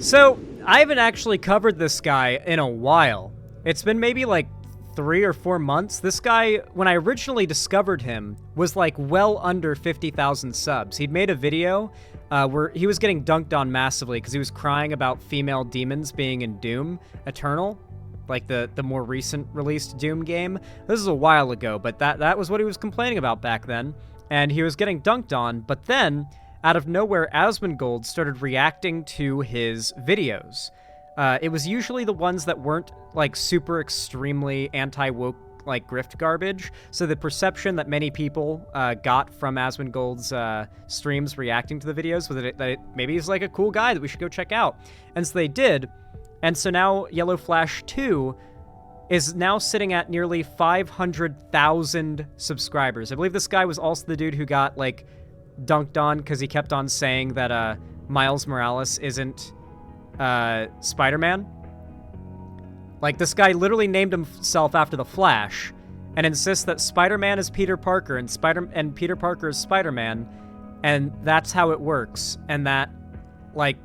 So, I haven't actually covered this guy in a while. It's been maybe like 3 or 4 months. This guy, when I originally discovered him, was like well under 50,000 subs. He'd made a video where he was getting dunked on massively because he was crying about female demons being in Doom Eternal, like the more recent released Doom game. This is a while ago, but that was what he was complaining about back then, and he was getting dunked on. But then, out of nowhere, Asmongold started reacting to his videos. It was usually the ones that weren't like super extremely anti-woke like grift garbage, so the perception that many people got from Asmongold's streams reacting to the videos was that maybe he's like a cool guy that we should go check out. And so they did, and so now Yellow Flash 2 is now sitting at nearly 500,000 subscribers. I believe this guy was also the dude who got like dunked on because he kept on saying that Miles Morales isn't Spider-Man. Like, this guy literally named himself after the Flash and insists that Spider-Man is Peter Parker and Peter Parker is Spider-Man, and that's how it works. And that, like,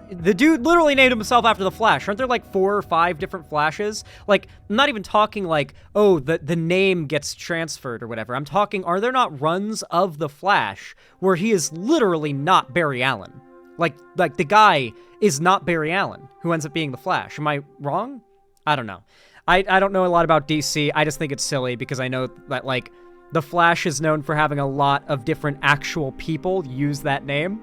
the dude literally named himself after the Flash. Aren't there like 4 or 5 different Flashes? Like, I'm not even talking like, oh, the name gets transferred or whatever. I'm talking, are there not runs of the Flash where he is literally not Barry Allen? Like the guy is not Barry Allen, who ends up being the Flash. Am I wrong? I don't know. I don't know a lot about DC. I just think it's silly because I know that, like, the Flash is known for having a lot of different actual people use that name.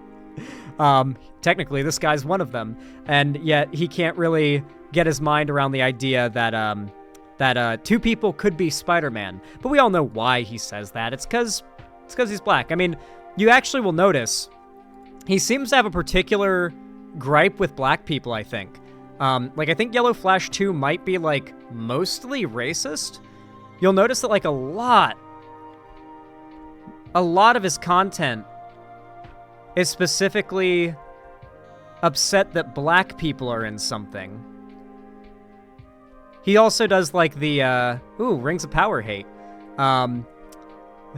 Technically, this guy's one of them, and yet he can't really get his mind around the idea that 2 people could be Spider-Man. But we all know why he says that. It's because he's black. I mean, you actually will notice he seems to have a particular gripe with black people, I think. Like, I think Yellow Flash 2 might be, like, mostly racist. You'll notice that, like, a lot of his content is specifically upset that black people are in something. He also does, like, the, Rings of Power hate.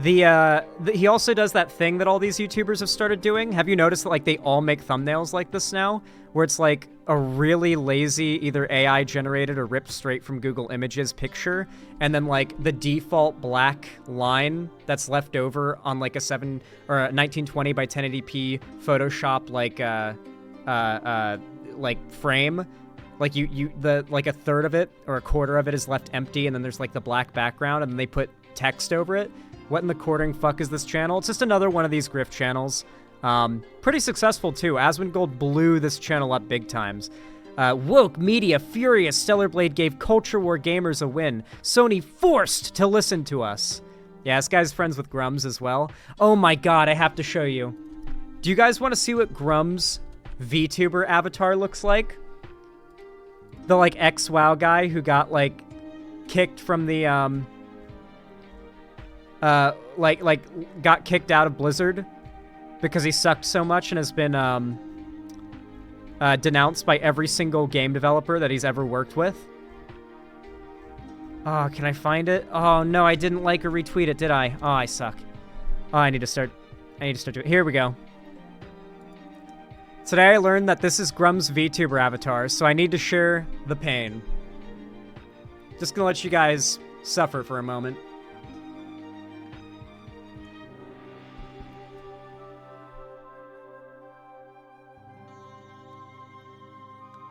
He also does that thing that all these YouTubers have started doing. Have you noticed that, like, they all make thumbnails like this now? Where it's, like, a really lazy, either AI generated or ripped straight from Google Images picture, and then, like, the default black line that's left over on, like, a 1920 by 1080p Photoshop, like frame. Like, like, a third of it, or a quarter of it is left empty, and then there's, like, the black background, and then they put text over it. What in the quartering fuck is this channel? It's just another one of these grift channels. Pretty successful, too. Asmongold blew this channel up big times. Woke, media, furious, Stellar Blade gave Culture War gamers a win. Sony forced to listen to us. Yeah, this guy's friends with Grums as well. Oh my god, I have to show you. Do you guys want to see what Grums' VTuber avatar looks like? The, like, ex-WoW guy who got, like, kicked from the, got kicked out of Blizzard because he sucked so much and has been denounced by every single game developer that he's ever worked with. Oh, can I find it? Oh no, I didn't like or retweet it, did I? Oh, I suck. Oh, I need to start doing it. Here we go. Today I learned that this is Grum's VTuber avatar, so I need to share the pain. Just gonna let you guys suffer for a moment.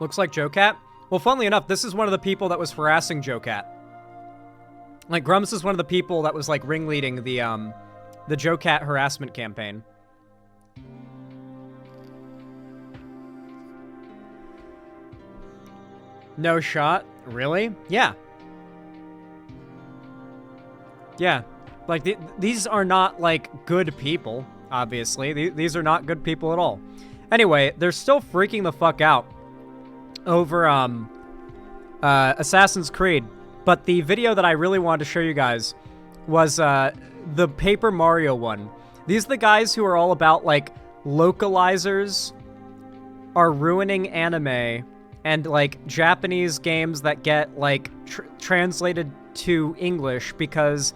Looks like Joecat. Well, funnily enough, this is one of the people that was harassing Joecat. Like, Grums is one of the people that was, like, ringleading the Joecat harassment campaign. No shot? Really? Yeah. Yeah. Like, these are not, like, good people, obviously. These are not good people at all. Anyway, they're still freaking the fuck out over Assassin's Creed, but the video that I really wanted to show you guys was the Paper Mario one. These are the guys who are all about, like, localizers are ruining anime and, like, Japanese games that get, like, translated to English because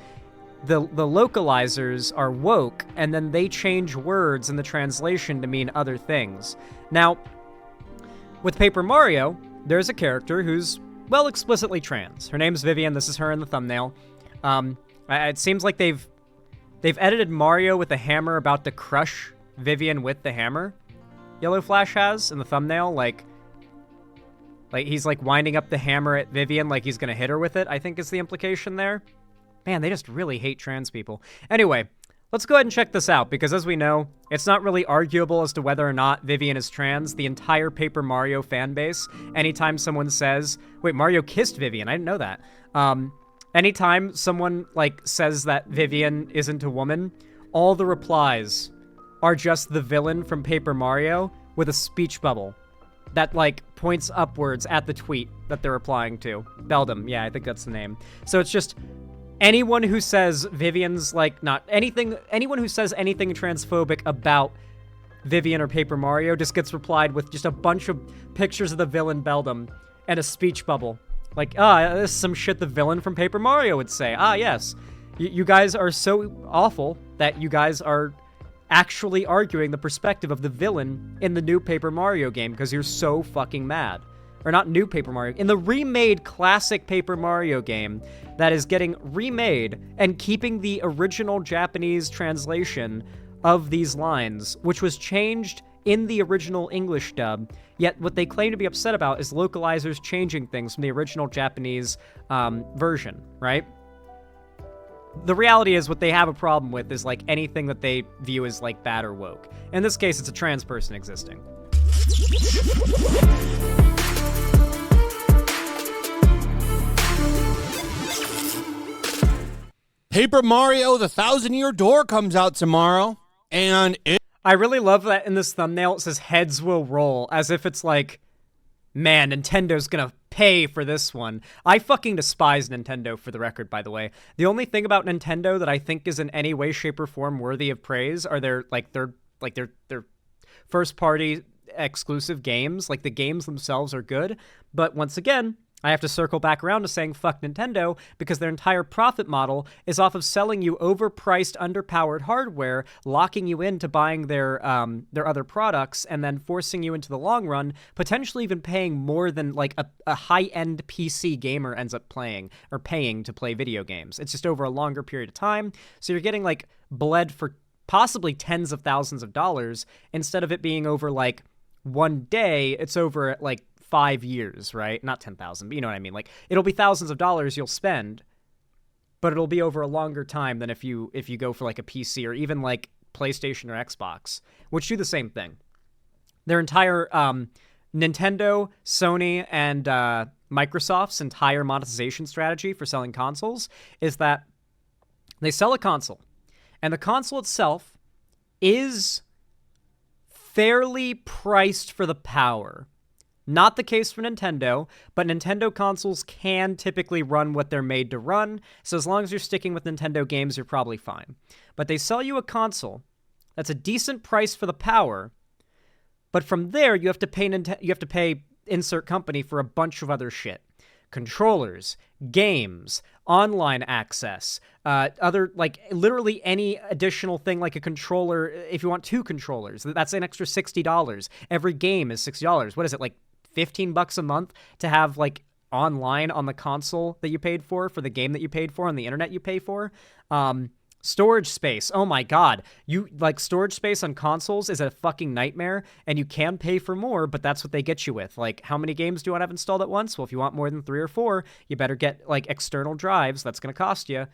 the localizers are woke, and then they change words in the translation to mean other things. Now, With Paper Mario, there's a character who's, well, explicitly trans. Her name's Vivian. This is her in the thumbnail. It seems like they've edited Mario with a hammer about to crush Vivian with the hammer. Yellow Flash has in the thumbnail, like he's like winding up the hammer at Vivian like he's gonna hit her with it, I think is the implication there. Man, they just really hate trans people. Anyway, let's go ahead and check this out, because as we know, it's not really arguable as to whether or not Vivian is trans. The entire Paper Mario fan base, anytime someone says, wait, Mario kissed Vivian, I didn't know that. Anytime someone, like, says that Vivian isn't a woman, all the replies are just the villain from Paper Mario with a speech bubble that, like, points upwards at the tweet that they're replying to. Beldam, yeah, I think that's the name. So it's just anyone who says Vivian's, like, not anything, anyone who says anything transphobic about Vivian or Paper Mario just gets replied with just a bunch of pictures of the villain Beldam and a speech bubble. Like, this is some shit the villain from Paper Mario would say. Yes. You guys are so awful that you guys are actually arguing the perspective of the villain in the new Paper Mario game because you're so fucking mad. Or not new Paper Mario, in the remade classic Paper Mario game that is getting remade and keeping the original Japanese translation of these lines, which was changed in the original English dub, yet what they claim to be upset about is localizers changing things from the original Japanese version, right? The reality is what they have a problem with is, like, anything that they view as, like, bad or woke. In this case, it's a trans person existing. Paper Mario: The Thousand-Year Door comes out tomorrow, and I really love that in this thumbnail it says heads will roll, as if it's like, man, Nintendo's gonna pay for this one. I fucking despise Nintendo, for the record, by the way. The only thing about Nintendo that I think is in any way, shape, or form worthy of praise are their first-party exclusive games. Like, the games themselves are good, but once again, I have to circle back around to saying fuck Nintendo, because their entire profit model is off of selling you overpriced, underpowered hardware, locking you into buying their other products, and then forcing you into the long run, potentially even paying more than, like, a high-end PC gamer ends up playing, or paying to play video games. It's just over a longer period of time, so you're getting, like, bled for possibly tens of thousands of dollars, instead of it being over, like, one day, it's over, like, 5 years, right? Not 10,000, but you know what I mean. Like, it'll be thousands of dollars you'll spend, but it'll be over a longer time than if you go for, like, a PC or even, like, PlayStation or Xbox, which do the same thing. Their entire Nintendo, Sony, and Microsoft's entire monetization strategy for selling consoles is that they sell a console, and the console itself is fairly priced for the power. Not the case for Nintendo, but Nintendo consoles can typically run what they're made to run, so as long as you're sticking with Nintendo games, you're probably fine. But they sell you a console that's a decent price for the power, but from there, you have to pay insert company for a bunch of other shit. Controllers, games, online access, other, like, literally any additional thing like a controller. If you want 2 controllers, that's an extra $60. Every game is $60. What is it, like $15 a month to have, like, online on the console that you paid for the game that you paid for, on the internet you pay for? Storage space. Oh my god. Storage space on consoles is a fucking nightmare, and you can pay for more, but that's what they get you with. Like, how many games do you want to have installed at once? Well, if you want more than 3 or 4, you better get, like, external drives. That's going to cost you.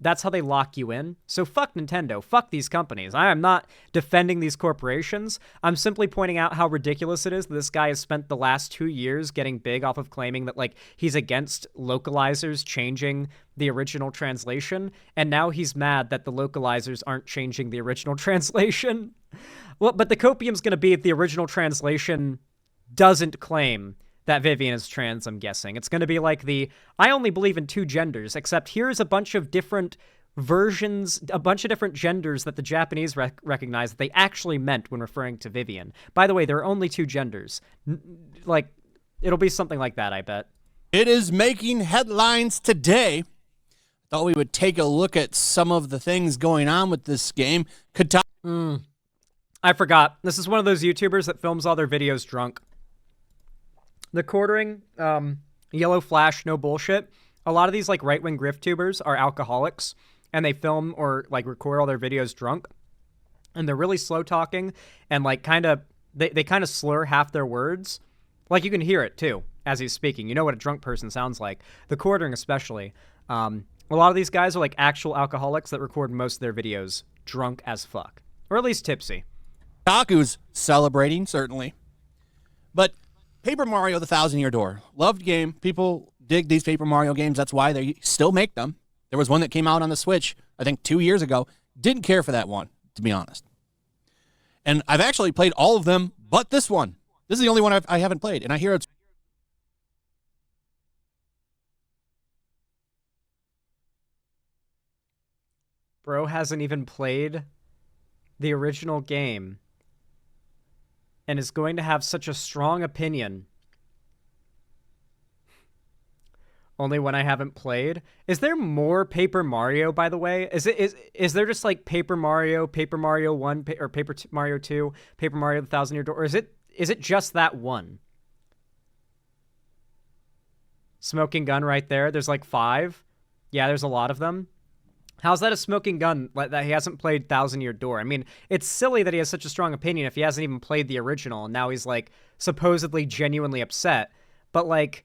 That's how they lock you in. So fuck Nintendo. Fuck these companies. I am not defending these corporations. I'm simply pointing out how ridiculous it is that this guy has spent the last 2 years getting big off of claiming that, like, he's against localizers changing the original translation, and now he's mad that the localizers aren't changing the original translation. Well, but the copium's going to be if the original translation doesn't claim that Vivian is trans, I'm guessing. It's going to be like I only believe in 2 genders, except here's a bunch of different versions, a bunch of different genders that the Japanese recognize that they actually meant when referring to Vivian. By the way, there are only 2 genders. Like, it'll be something like that, I bet. It is making headlines today. Thought we would take a look at some of the things going on with this game. I forgot. This is one of those YouTubers that films all their videos drunk. The quartering, yellow flash, no bullshit. A lot of these like right-wing griftubers are alcoholics, and they film or like record all their videos drunk, and they're really slow talking and like they kind of slur half their words. Like you can hear it too as he's speaking. You know what a drunk person sounds like. The quartering especially. A lot of these guys are like actual alcoholics that record most of their videos drunk as fuck, or at least tipsy. Taku's celebrating, certainly. But Paper Mario: The Thousand-Year Door. Loved game. People dig these Paper Mario games. That's why they still make them. There was one that came out on the Switch, I think 2 years ago. Didn't care for that one, to be honest. And I've actually played all of them but this one. This is the only one I haven't played. And I hear it's... Bro hasn't even played the original game and is going to have such a strong opinion only when I haven't played. Is there more Paper Mario, by the way? Is there just like Paper Mario 1, or Paper Mario 2, Paper Mario: The Thousand-Year Door, or is it just that one? Smoking gun right there. There's like 5. Yeah, there's a lot of them. How's that a smoking gun that he hasn't played Thousand-Year Door? I mean, it's silly that he has such a strong opinion if he hasn't even played the original, and now he's, like, supposedly genuinely upset. But, like,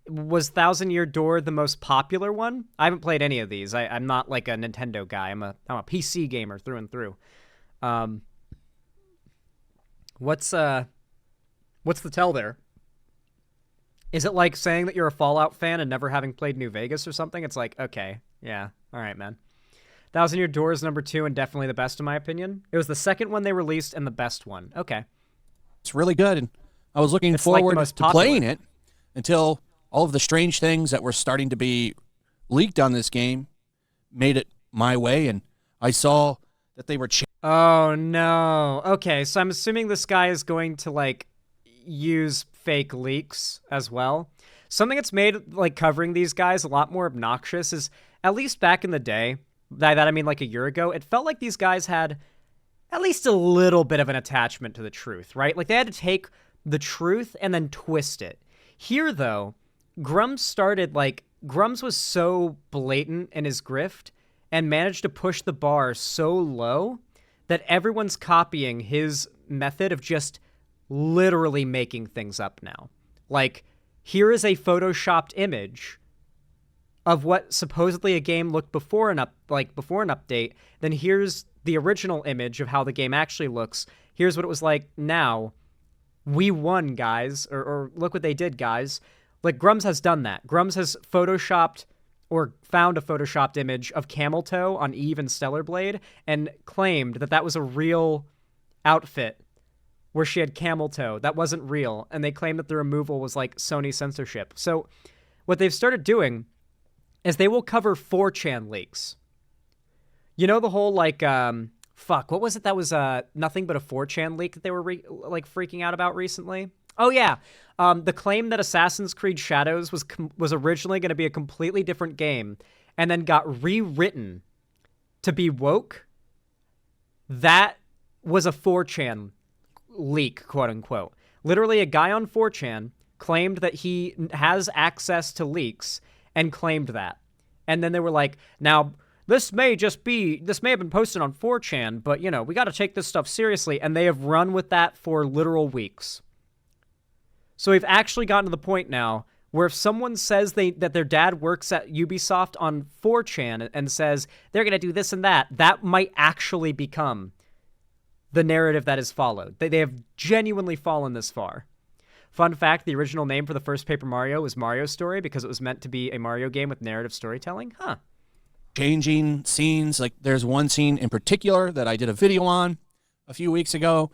was Thousand-Year Door the most popular one? I haven't played any of these. I'm not, like, a Nintendo guy. I'm a PC gamer through and through. What's the tell there? Is it like saying that you're a Fallout fan and never having played New Vegas or something? It's like, okay, yeah. All right, man. Thousand-Year Door is number 2 and definitely the best in my opinion. It was the second one they released and the best one. Okay. It's really good, and I was looking forward to playing it until all of the strange things that were starting to be leaked on this game made it my way, and I saw that they were... Oh, no. Okay, so I'm assuming this guy is going to, like, use fake leaks as well. Something that's made, like, covering these guys a lot more obnoxious is... At least back in the day, by that I mean like a year ago, it felt like these guys had at least a little bit of an attachment to the truth, right? Like they had to take the truth and then twist it. Here, though, Grums was so blatant in his grift and managed to push the bar so low that everyone's copying his method of just literally making things up now. Like, here is a photoshopped image of what supposedly a game looked before an update, then here's the original image of how the game actually looks. Here's what it was like now. We won, guys, or look what they did, guys. Like, Grums has done that. Grums has photoshopped or found a photoshopped image of Camel Toe on Eve and Stellar Blade and claimed that that was a real outfit where she had camel toe. That wasn't real, and they claimed that the removal was like Sony censorship. So what they've started doing is they will cover 4chan leaks. You know the whole, like, what was it that was nothing but a 4chan leak that they were, freaking out about recently? Oh, yeah. The claim that Assassin's Creed Shadows was originally going to be a completely different game and then got rewritten to be woke. That was a 4chan leak, quote-unquote. Literally, a guy on 4chan claimed that he has access to leaks and claimed that. And then they were like, now, this may have been posted on 4chan, but, you know, we got to take this stuff seriously. And they have run with that for literal weeks. So we've actually gotten to the point now where if someone says that their dad works at Ubisoft on 4chan and says they're going to do this and that might actually become the narrative that is followed. They have genuinely fallen this far. Fun fact, the original name for the first Paper Mario was Mario Story because it was meant to be a Mario game with narrative storytelling. Huh. Changing scenes. Like, there's one scene in particular that I did a video on a few weeks ago.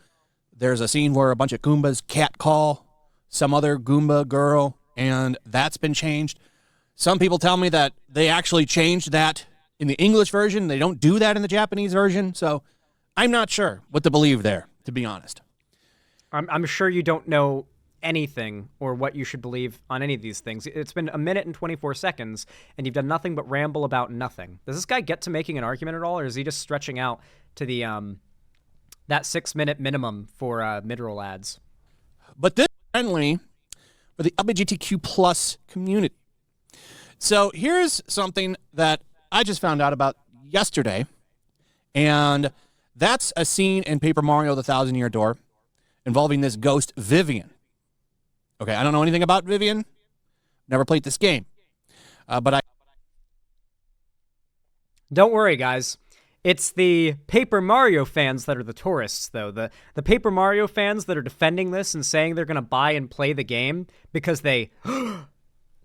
There's a scene where a bunch of Goombas catcall some other Goomba girl, and that's been changed. Some people tell me that they actually changed that in the English version. They don't do that in the Japanese version, so I'm not sure what to believe there, to be honest. I'm sure you don't know anything or what you should believe on any of these things. It's been 1 minute and 24 seconds, and you've done nothing but ramble about nothing. Does this guy get to making an argument at all, or is he just stretching out to the that 6-minute minimum for mid-roll ads? But this friendly or the LGBTQ plus community. So here's something that I just found out about yesterday, and that's a scene in Paper Mario: The Thousand Year Door involving this ghost Vivian. Okay, I don't know anything about Vivian. Never played this game. But I... Don't worry, guys. It's the Paper Mario fans that are the tourists, though. The Paper Mario fans that are defending this and saying they're going to buy and play the game because they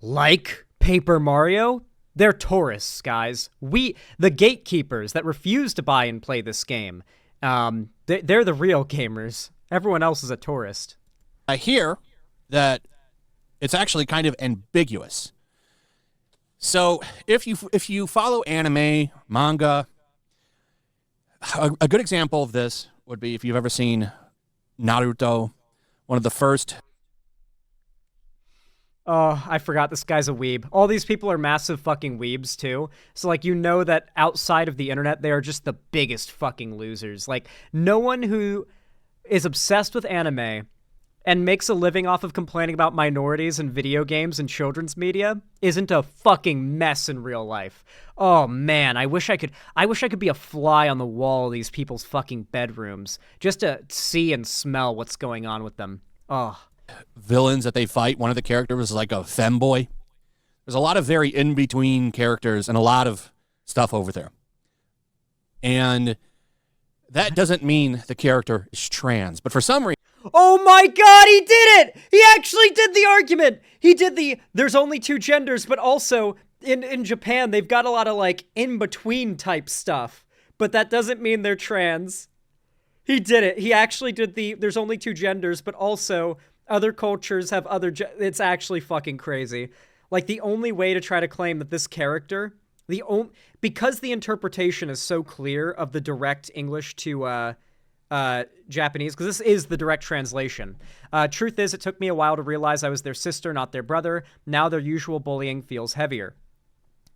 like Paper Mario, they're tourists, guys. The gatekeepers that refuse to buy and play this game, they're the real gamers. Everyone else is a tourist. I hear that it's actually kind of ambiguous. So if you follow anime, manga, a good example of this would be if you've ever seen Naruto, one of the first. Oh, I forgot this guy's a weeb. All these people are massive fucking weebs, too. So, like, you know that outside of the internet, they are just the biggest fucking losers. Like, no one who is obsessed with anime and makes a living off of complaining about minorities in video games and children's media isn't a fucking mess in real life. Oh man, I wish I could be a fly on the wall of these people's fucking bedrooms just to see and smell what's going on with them. Oh. Villains that they fight, one of the characters was like a femboy. There's a lot of very in-between characters and a lot of stuff over there. And that doesn't mean the character is trans, but for some reason... Oh my god, he did it! He actually did the argument! He did there's only two genders, but also, in Japan, they've got a lot of, like, in-between type stuff. But that doesn't mean they're trans. He did it. He actually did there's only two genders, but also, other cultures have it's actually fucking crazy. Like, the only way to try to claim that this character, because the interpretation is so clear of the direct English to, Japanese, because this is the direct translation. Truth is, it took me a while to realize I was their sister, not their brother. Now their usual bullying feels heavier.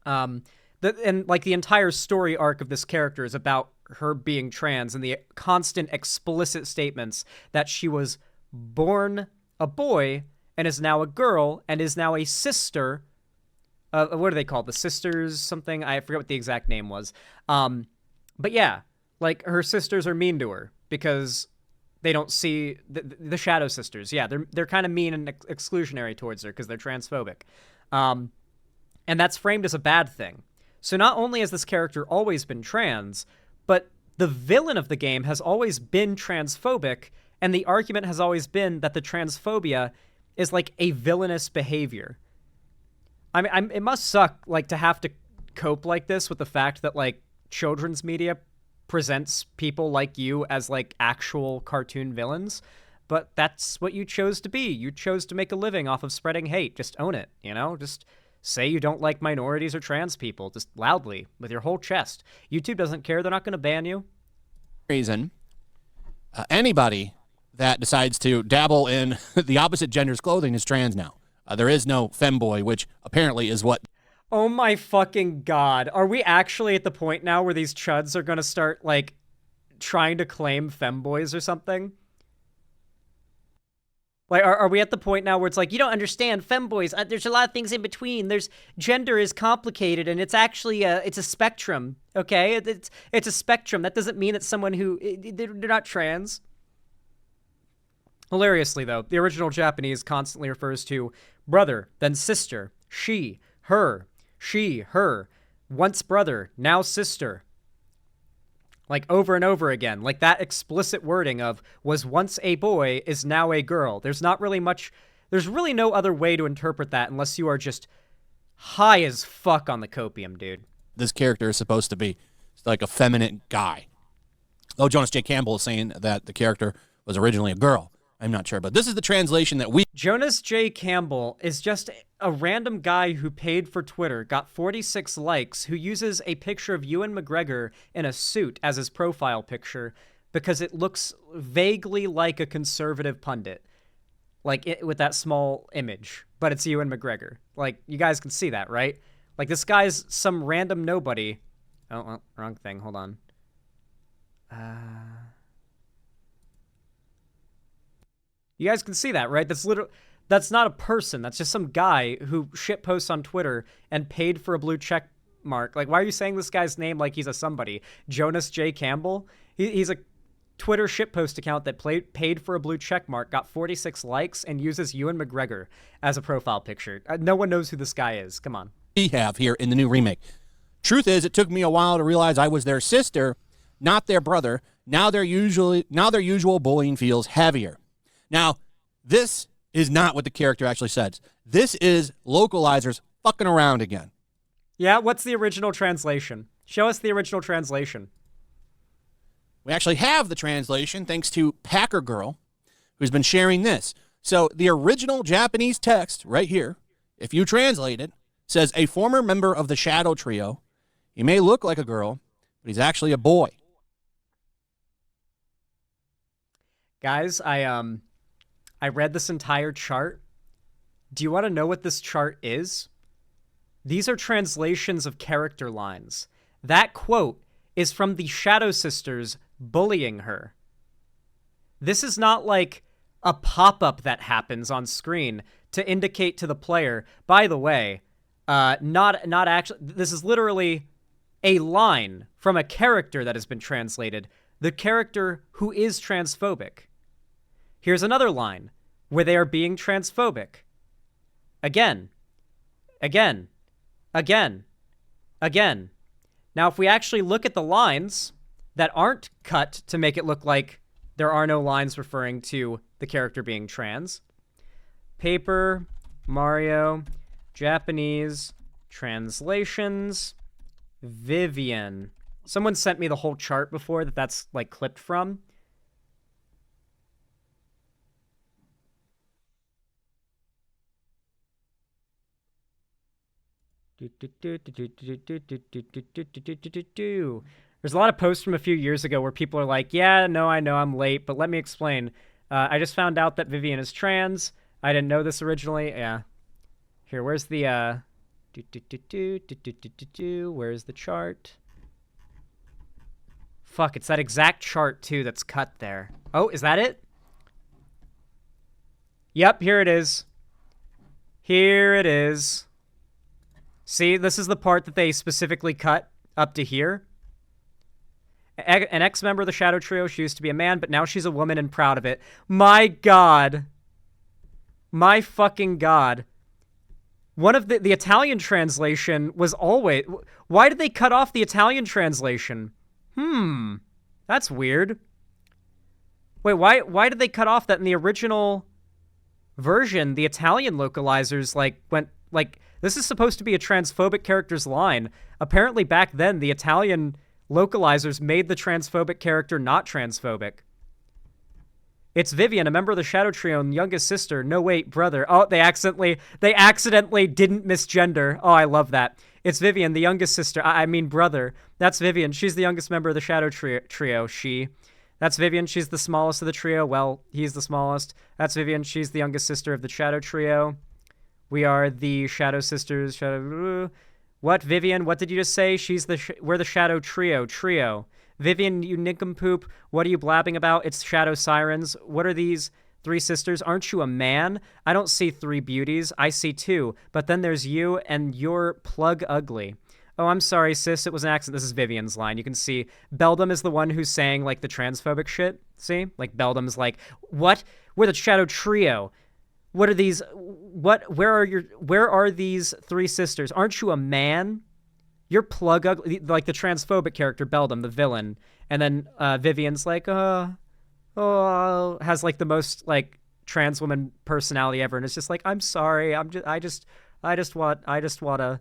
And the entire story arc of this character is about her being trans and the constant explicit statements that she was born a boy and is now a girl and is now a sister. What are they called? The sisters something? I forget what the exact name was. But yeah, like her sisters are mean to her because they don't see the Shadow Sisters. Yeah, they're kind of mean and exclusionary towards her because they're transphobic. And that's framed as a bad thing. So not only has this character always been trans, but the villain of the game has always been transphobic, and the argument has always been that the transphobia is like a villainous behavior. I mean, it must suck like to have to cope like this with the fact that like children's media presents people like you as like actual cartoon villains, but that's what you chose to be. You chose to make a living off of spreading hate. Just own it, you know? Just say you don't like minorities or trans people, just loudly with your whole chest. YouTube doesn't care. They're not going to ban you. Reason anybody that decides to dabble in the opposite gender's clothing is trans now. There is no femboy, which apparently is what... Oh my fucking god. Are we actually at the point now where these chuds are gonna start, like, trying to claim femboys or something? Like, are we at the point now where it's like, you don't understand femboys, there's a lot of things in between, gender is complicated, and it's actually it's a spectrum, okay? It's a spectrum. That doesn't mean it's someone who, they're not trans. Hilariously, though, the original Japanese constantly refers to brother, then sister, she, her, once brother, now sister. Like, over and over again. Like, that explicit wording of, was once a boy, is now a girl. There's really no other way to interpret that unless you are just high as fuck on the copium, dude. This character is supposed to be like a feminine guy. Oh, Jonas J. Campbell is saying that the character was originally a girl. I'm not sure, but this is the translation that we... Jonas J. Campbell is just a random guy who paid for Twitter, got 46 likes, who uses a picture of Ewan McGregor in a suit as his profile picture because it looks vaguely like a conservative pundit. Like, with that small image. But it's Ewan McGregor. Like, you guys can see that, right? Like, this guy's some random nobody. Oh, well, wrong thing. Hold on. You guys can see that, right? That's not a person. That's just some guy who shit posts on Twitter and paid for a blue check mark. Like, why are you saying this guy's name like he's a somebody? Jonas J. Campbell? He's a Twitter shitpost account that paid for a blue check mark, got 46 likes, and uses Ewan McGregor as a profile picture. No one knows who this guy is. Come on. We have here in the new remake. Truth is, it took me a while to realize I was their sister, not their brother. Now their usual bullying feels heavier. Now, this is not what the character actually says. This is localizers fucking around again. Yeah, what's the original translation? Show us the original translation. We actually have the translation thanks to Packer Girl, who's been sharing this. So the original Japanese text right here, if you translate it, says a former member of the Shadow Trio. He may look like a girl, but he's actually a boy. Guys, I read this entire chart. Do you want to know what this chart is? These are translations of character lines. That quote is from the Shadow Sisters bullying her. This is not like a pop-up that happens on screen to indicate to the player, by the way, not actually, this is literally a line from a character that has been translated, the character who is transphobic. Here's another line where they are being transphobic. Again. Again. Again. Again. Now, if we actually look at the lines that aren't cut to make it look like there are no lines referring to the character being trans. Paper, Mario, Japanese, translations, Vivian. Someone sent me the whole chart before that's like clipped from. There's a lot of posts from a few years ago where people are like, yeah, no, I know I'm late, but let me explain. I just found out that Vivian is trans. I didn't know this originally. Yeah. Here, where's the, where's the chart? Fuck, it's that exact chart, too, that's cut there. Oh, is that it? Yep, here it is. Here it is. See, this is the part that they specifically cut up to here. An ex-member of the Shadow Trio. She used to be a man, but now she's a woman and proud of it. My God. My fucking God. One of the Italian translation was always... Why did they cut off the Italian translation? That's weird. Wait, why did they cut off that in the original version? The Italian localizers, went... This is supposed to be a transphobic character's line. Apparently back then, the Italian localizers made the transphobic character not transphobic. It's Vivian, a member of the Shadow Trio and youngest sister. No, wait, brother. Oh, they accidentally didn't misgender. Oh, I love that. It's Vivian, the youngest sister. I mean brother. That's Vivian. She's the youngest member of the Shadow Trio. She. That's Vivian. She's the smallest of the trio. Well, he's the smallest. That's Vivian. She's the youngest sister of the Shadow Trio. We are the Shadow Sisters. What, Vivian? What did you just say? We're the Shadow Trio. Vivian, you nincompoop. What are you blabbing about? It's Shadow Sirens. What are these three sisters? Aren't you a man? I don't see three beauties. I see two. But then there's you, and you're plug ugly. Oh, I'm sorry, sis. It was an accident. This is Vivian's line. You can see Beldam is the one who's saying, like, the transphobic shit. See? Like, Beldam's like, what? We're the Shadow Trio. What are these? Where are these three sisters? Aren't you a man? You're plug ugly. Like the transphobic character, Beldam, the villain. And then Vivian's like, has like the most like trans woman personality ever. And it's just like, I'm sorry. I just want to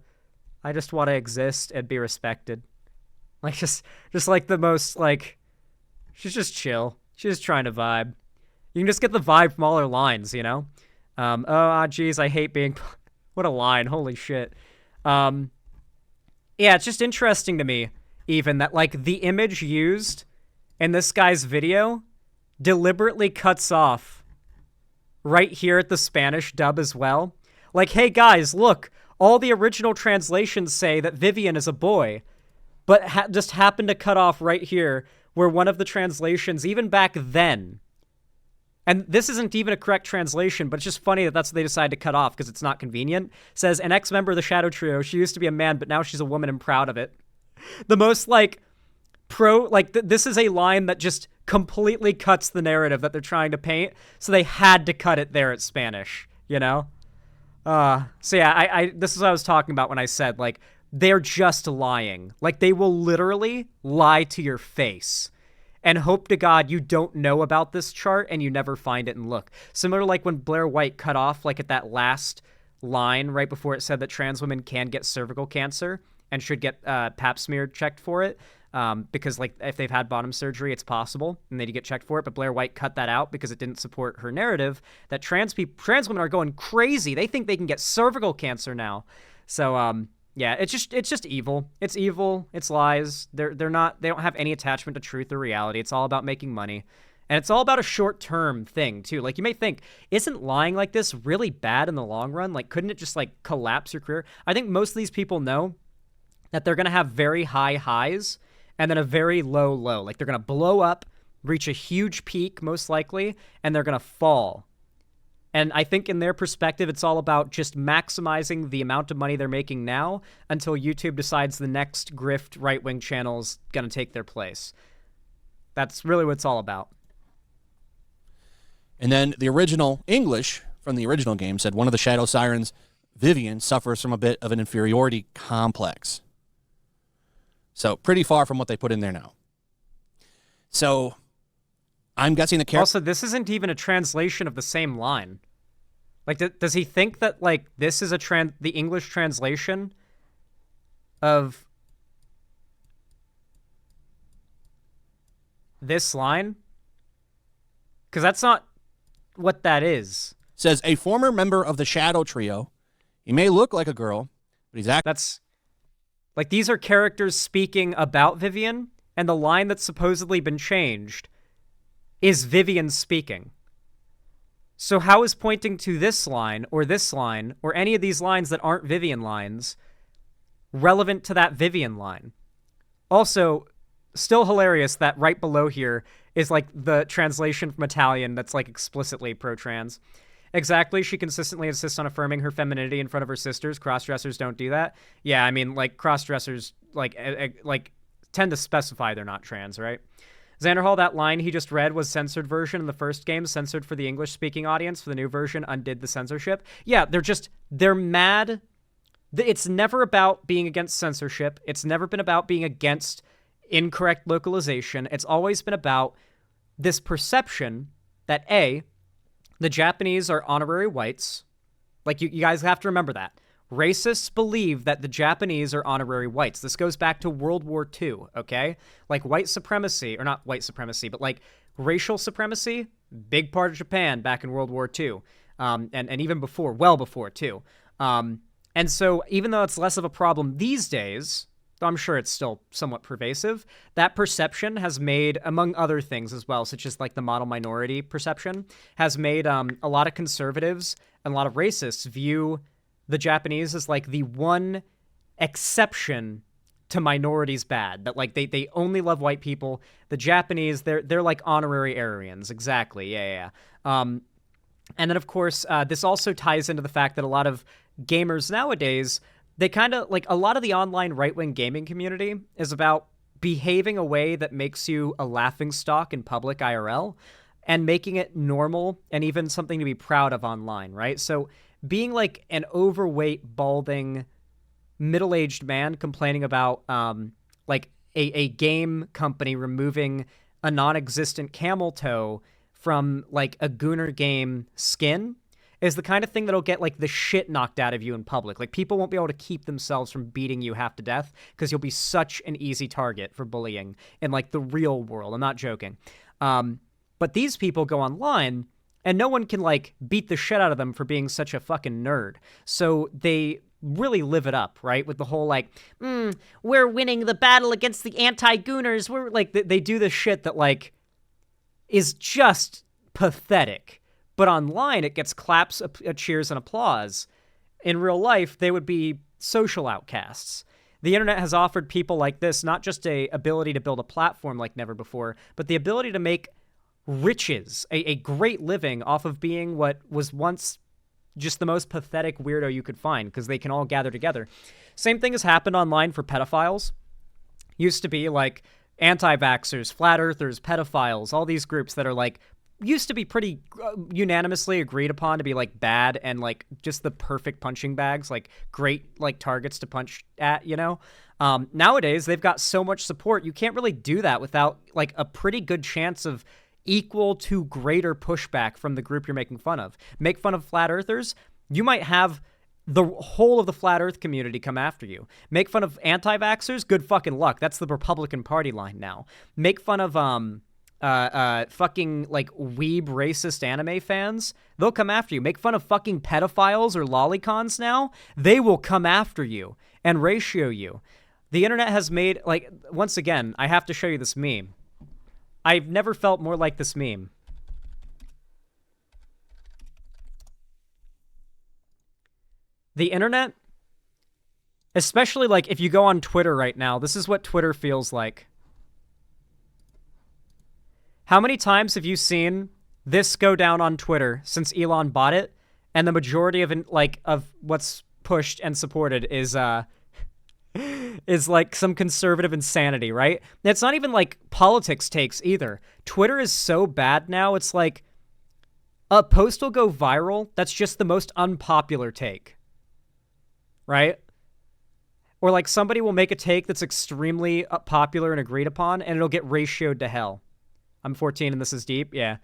exist and be respected. Like just like the most like, she's just chill. She's just trying to vibe. You can just get the vibe from all her lines, you know? Geez, I hate being... What a line. Holy shit. Yeah, it's just interesting to me, even, that, like, the image used in this guy's video deliberately cuts off right here at the Spanish dub as well. Like, hey, guys, look, all the original translations say that Vivian is a boy, but just happened to cut off right here where one of the translations, even back then... and this isn't even a correct translation, but it's just funny that that's what they decided to cut off because it's not convenient. It says, an ex-member of the Shadow Trio. She used to be a man, but now she's a woman and proud of it. The most, like, this is a line that just completely cuts the narrative that they're trying to paint, so they had to cut it there at Spanish, you know? So yeah, I this is what I was talking about when I said, like, they're just lying. Like, they will literally lie to your face and hope to God you don't know about this chart and you never find it and look. Similar to like when Blair White cut off, like, at that last line right before it said that trans women can get cervical cancer and should get pap smear checked for it. Because, like, if they've had bottom surgery, it's possible, and they get checked for it. But Blair White cut that out because it didn't support her narrative that trans women are going crazy. They think they can get cervical cancer now. So, yeah, it's just evil. It's evil. It's lies. They don't have any attachment to truth or reality. It's all about making money, and it's all about a short-term thing too. Like, you may think, isn't lying like this really bad in the long run? Like, couldn't it just like collapse your career? I think most of these people know that they're gonna have very high highs and then a very low low. Like, they're going to blow up, reach a huge peak, most likely, and they're going to fall. And I think in their perspective, it's all about just maximizing the amount of money they're making now until YouTube decides the next grift right-wing channel is going to take their place. That's really what it's all about. And then the original English from the original game said one of the Shadow Sirens, Vivian, suffers from a bit of an inferiority complex. So pretty far from what they put in there now. So I'm guessing the character... Also, this isn't even a translation of the same line. Like, does he think that, like, this is the English translation of this line? Because that's not what that is. Says, a former member of the Shadow Trio. He may look like a girl, but he's That's... Like, these are characters speaking about Vivian, and the line that's supposedly been changed is Vivian speaking. So how is pointing to this line, or any of these lines that aren't Vivian lines, relevant to that Vivian line? Also, still hilarious that right below here is, like, the translation from Italian that's, like, explicitly pro-trans. Exactly, she consistently insists on affirming her femininity in front of her sisters. Crossdressers don't do that. Yeah, I mean, like, crossdressers, like tend to specify they're not trans, right? Xander Hall, that line he just read was censored version in the first game, censored for the English-speaking audience. For the new version, undid the censorship. Yeah, they're mad. It's never about being against censorship. It's never been about being against incorrect localization. It's always been about this perception that, A, the Japanese are honorary whites. Like, you guys have to remember that. Racists believe that the Japanese are honorary whites. This goes back to World War II, okay? Like, white supremacy, or not white supremacy, but, like, racial supremacy, big part of Japan back in World War II. And even before, well before, too. And so, even though it's less of a problem these days, though I'm sure it's still somewhat pervasive, that perception has made, among other things as well, such as like the model minority perception, has made a lot of conservatives and a lot of racists view the Japanese as like the one exception to minorities bad. That like they only love white people. The Japanese, they're like honorary Aryans. Exactly. Yeah. And then of course, this also ties into the fact that a lot of gamers nowadays, they kind of, like, a lot of the online right-wing gaming community is about behaving a way that makes you a laughingstock in public IRL and making it normal and even something to be proud of online, right? So being, like, an overweight, balding, middle-aged man complaining about, like, a game company removing a non-existent camel toe from, like, a Gooner game skin is the kind of thing that'll get, like, the shit knocked out of you in public. Like, people won't be able to keep themselves from beating you half to death because you'll be such an easy target for bullying in, like, the real world. I'm not joking. But these people go online, and no one can, like, beat the shit out of them for being such a fucking nerd. So they really live it up, right? With the whole, like, we're winning the battle against the anti-Gooners. We're, like, they do this shit that, like, is just pathetic. But online, it gets claps, cheers, and applause. In real life, they would be social outcasts. The internet has offered people like this not just a ability to build a platform like never before, but the ability to make riches, a great living off of being what was once just the most pathetic weirdo you could find, because they can all gather together. Same thing has happened online for pedophiles. Used to be like anti-vaxxers, flat earthers, pedophiles, all these groups that are like, used to be pretty unanimously agreed upon to be like bad and like just the perfect punching bags, like great like targets to punch at, you know? Nowadays, they've got so much support, you can't really do that without like a pretty good chance of equal to greater pushback from the group you're making fun of. Make fun of flat earthers, you might have the whole of the flat earth community come after you. Make fun of anti-vaxxers, good fucking luck. That's the Republican Party line now. Make fun of fucking like weeb racist anime fans, they'll come after you. Make fun of fucking pedophiles or lolicons now, they will come after you and ratio you. The internet has made, like, once again, I have to show you this meme. I've never felt more like this meme. The internet, especially like if you go on Twitter right now, this is what Twitter feels like. How many times have you seen this go down on Twitter since Elon bought it? And the majority of what's pushed and supported is like some conservative insanity, right? And it's not even like politics takes either. Twitter is so bad now, it's like a post will go viral that's just the most unpopular take, right? Or like somebody will make a take that's extremely popular and agreed upon, and it'll get ratioed to hell. I'm 14 and this is deep. Yeah.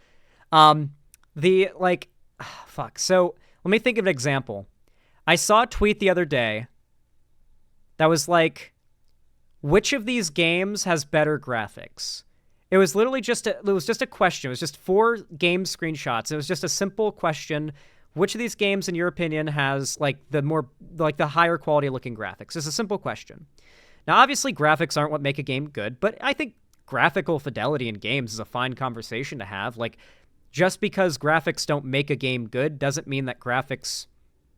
Fuck. So let me think of an example. I saw a tweet the other day that was like, which of these games has better graphics? It was literally just a question. It was just 4 game screenshots. It was just a simple question. Which of these games, in your opinion, has like the higher quality looking graphics? It's a simple question. Now, obviously, graphics aren't what make a game good, but I think graphical fidelity in games is a fine conversation to have. Like, just because graphics don't make a game good doesn't mean that graphics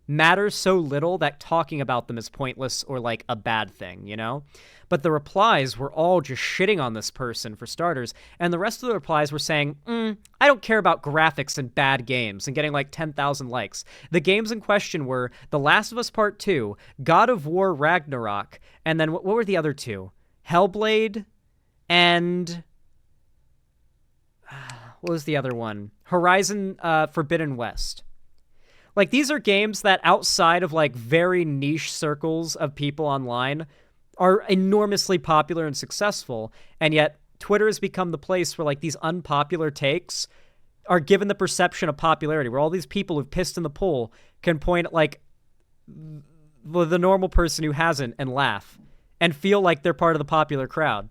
matter so little that talking about them is pointless or like a bad thing, you know? But the replies were all just shitting on this person for starters, and the rest of the replies were saying, I don't care about graphics and bad games, and getting like 10,000 likes. The games in question were The Last of Us Part 2, God of War Ragnarok, and then what were the other two? Hellblade and what was the other one? Horizon Forbidden West. Like, these are games that outside of like very niche circles of people online are enormously popular and successful, and yet Twitter has become the place where like these unpopular takes are given the perception of popularity, where all these people who've pissed in the pool can point at like the normal person who hasn't and laugh and feel like they're part of the popular crowd.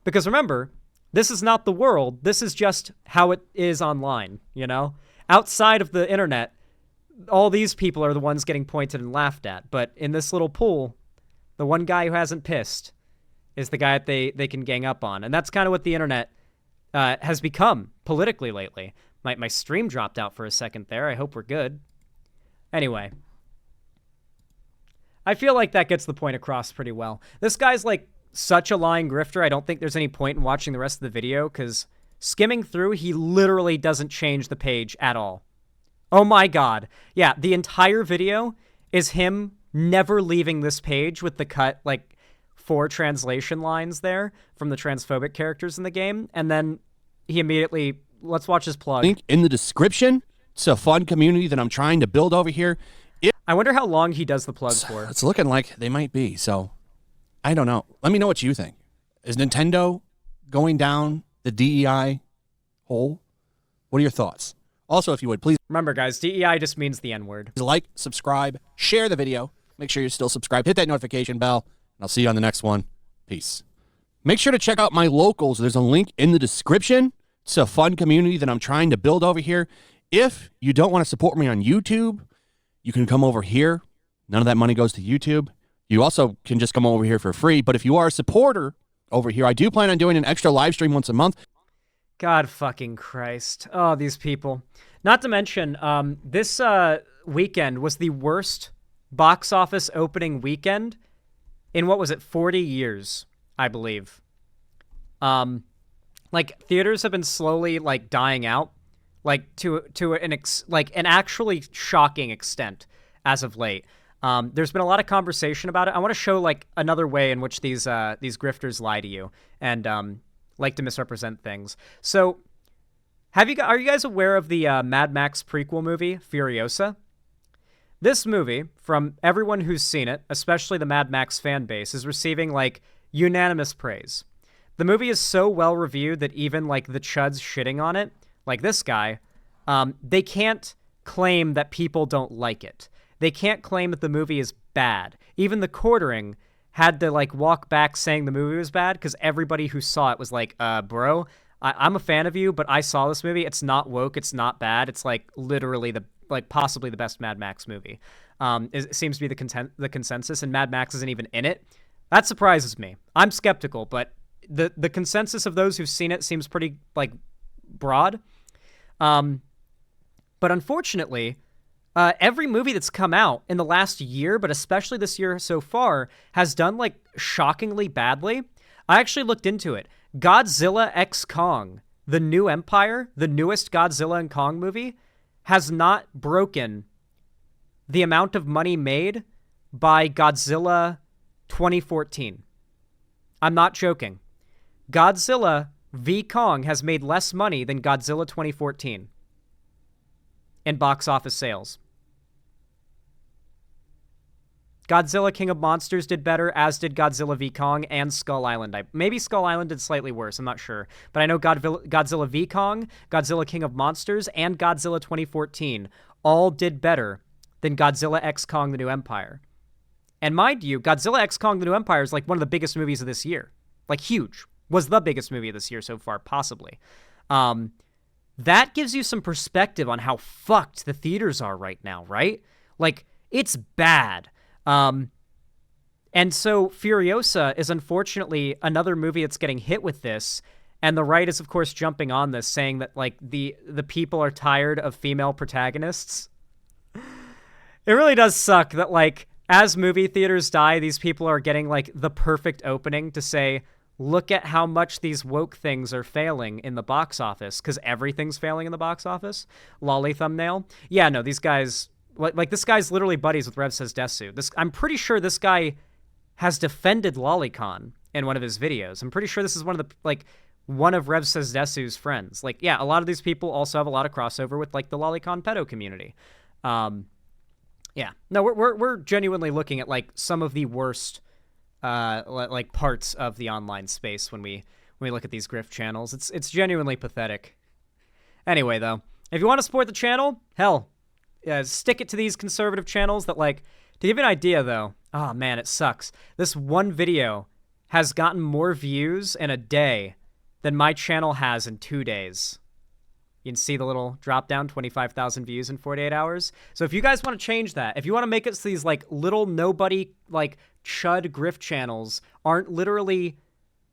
Because remember, this is not the world. This is just how it is online, you know? Outside of the internet, all these people are the ones getting pointed and laughed at. But in this little pool, the one guy who hasn't pissed is the guy that they can gang up on. And that's kind of what the internet has become politically lately. My stream dropped out for a second there. I hope we're good. Anyway. I feel like that gets the point across pretty well. This guy's like such a lying grifter, I don't think there's any point in watching the rest of the video, because skimming through, he literally doesn't change the page at all. Oh my god. Yeah, the entire video is him never leaving this page with the cut, like, 4 translation lines there from the transphobic characters in the game, and then he immediately... Let's watch his plug. Link in the description. It's a fun community that I'm trying to build over here. I wonder how long he does the plug for. It's looking like they might be, so I don't know. Let me know what you think. Is Nintendo going down the DEI hole? What are your thoughts? Also, if you would, please... Remember, guys, DEI just means the N-word. Like, subscribe, share the video. Make sure you're still subscribed. Hit that notification bell, and I'll see you on the next one. Peace. Make sure to check out my locals. There's a link in the description. It's a fun community that I'm trying to build over here. If you don't want to support me on YouTube, you can come over here. None of that money goes to YouTube. You also can just come over here for free. But if you are a supporter over here, I do plan on doing an extra live stream once a month. God fucking Christ. Oh, these people. Not to mention, this weekend was the worst box office opening weekend in, what was it, 40 years, I believe. like theaters have been slowly like dying out, like to an actually shocking extent as of late. There's been a lot of conversation about it. I want to show like another way in which these grifters lie to you and like to misrepresent things. So, are you guys aware of the Mad Max prequel movie Furiosa? This movie, from everyone who's seen it, especially the Mad Max fan base, is receiving like unanimous praise. The movie is so well reviewed that even like the chuds shitting on it, like this guy, they can't claim that people don't like it. They can't claim that the movie is bad. Even the quartering had to like walk back saying the movie was bad because everybody who saw it was like, bro, I'm a fan of you, but I saw this movie. It's not woke. It's not bad. It's like literally possibly the best Mad Max movie. It seems to be the consensus, and Mad Max isn't even in it. That surprises me. I'm skeptical, but the consensus of those who've seen it seems pretty like broad. But unfortunately, every movie that's come out in the last year, but especially this year so far, has done like shockingly badly. I actually looked into it. Godzilla x Kong, the new Empire, the newest Godzilla and Kong movie, has not broken the amount of money made by Godzilla 2014. I'm not joking. Godzilla v. Kong has made less money than Godzilla 2014 in box office sales. Godzilla King of Monsters did better, as did Godzilla v. Kong and Skull Island. Maybe Skull Island did slightly worse, I'm not sure. But I know Godzilla v. Kong, Godzilla King of Monsters, and Godzilla 2014 all did better than Godzilla x Kong The New Empire. And mind you, Godzilla x Kong The New Empire is like one of the biggest movies of this year. Like huge. Was the biggest movie of this year so far, possibly. That gives you some perspective on how fucked the theaters are right now, right? Like, it's bad. And so Furiosa is unfortunately another movie that's getting hit with this, and the right is of course jumping on this, saying that like the people are tired of female protagonists. It really does suck that like as movie theaters die, these people are getting like the perfect opening to say, look at how much these woke things are failing in the box office, because everything's failing in the box office. Lolly thumbnail. Yeah, no, these guys... Like this guy's literally buddies with Rev Says Desu. I'm pretty sure this guy has defended Lolicon in one of his videos. I'm pretty sure this is one of Rev Says Desu's friends. Like, yeah, a lot of these people also have a lot of crossover with like the Lolicon pedo community. Yeah, no, we're genuinely looking at like some of the worst like parts of the online space when we look at these grift channels. It's genuinely pathetic. Anyway, though, if you want to support the channel, hell. Stick it to these conservative channels that, like, to give you an idea, though, oh, man, it sucks. This one video has gotten more views in a day than my channel has in 2 days. You can see the little drop down, 25,000 views in 48 hours. So if you guys want to change that, if you want to make it so these, like, little nobody, like, chud grift channels aren't literally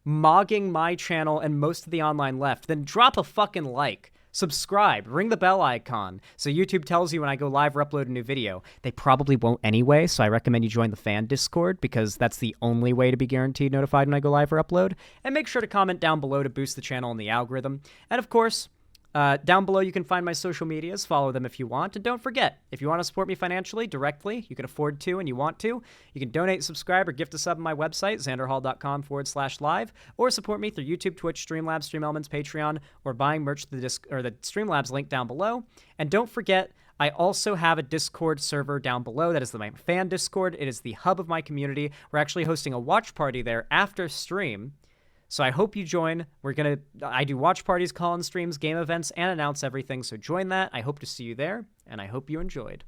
mogging my channel and most of the online left, then drop a fucking like. Subscribe, ring the bell icon, so YouTube tells you when I go live or upload a new video. They probably won't anyway, so I recommend you join the fan Discord, because that's the only way to be guaranteed notified when I go live or upload. And make sure to comment down below to boost the channel and the algorithm. And of course, down below you can find my social medias, follow them if you want. And don't forget, if you want to support me financially, directly, you can afford to and you want to, you can donate, subscribe, or gift a sub on my website, xanderhall.com/live, or support me through YouTube, Twitch, Streamlabs, Streamelements, Patreon, or buying merch through the Streamlabs link down below. And don't forget, I also have a Discord server down below. That is my fan Discord. It is the hub of my community. We're actually hosting a watch party there after stream. So I hope you join. I do watch parties, call-in streams, game events, and announce everything. So join that. I hope to see you there, and I hope you enjoyed.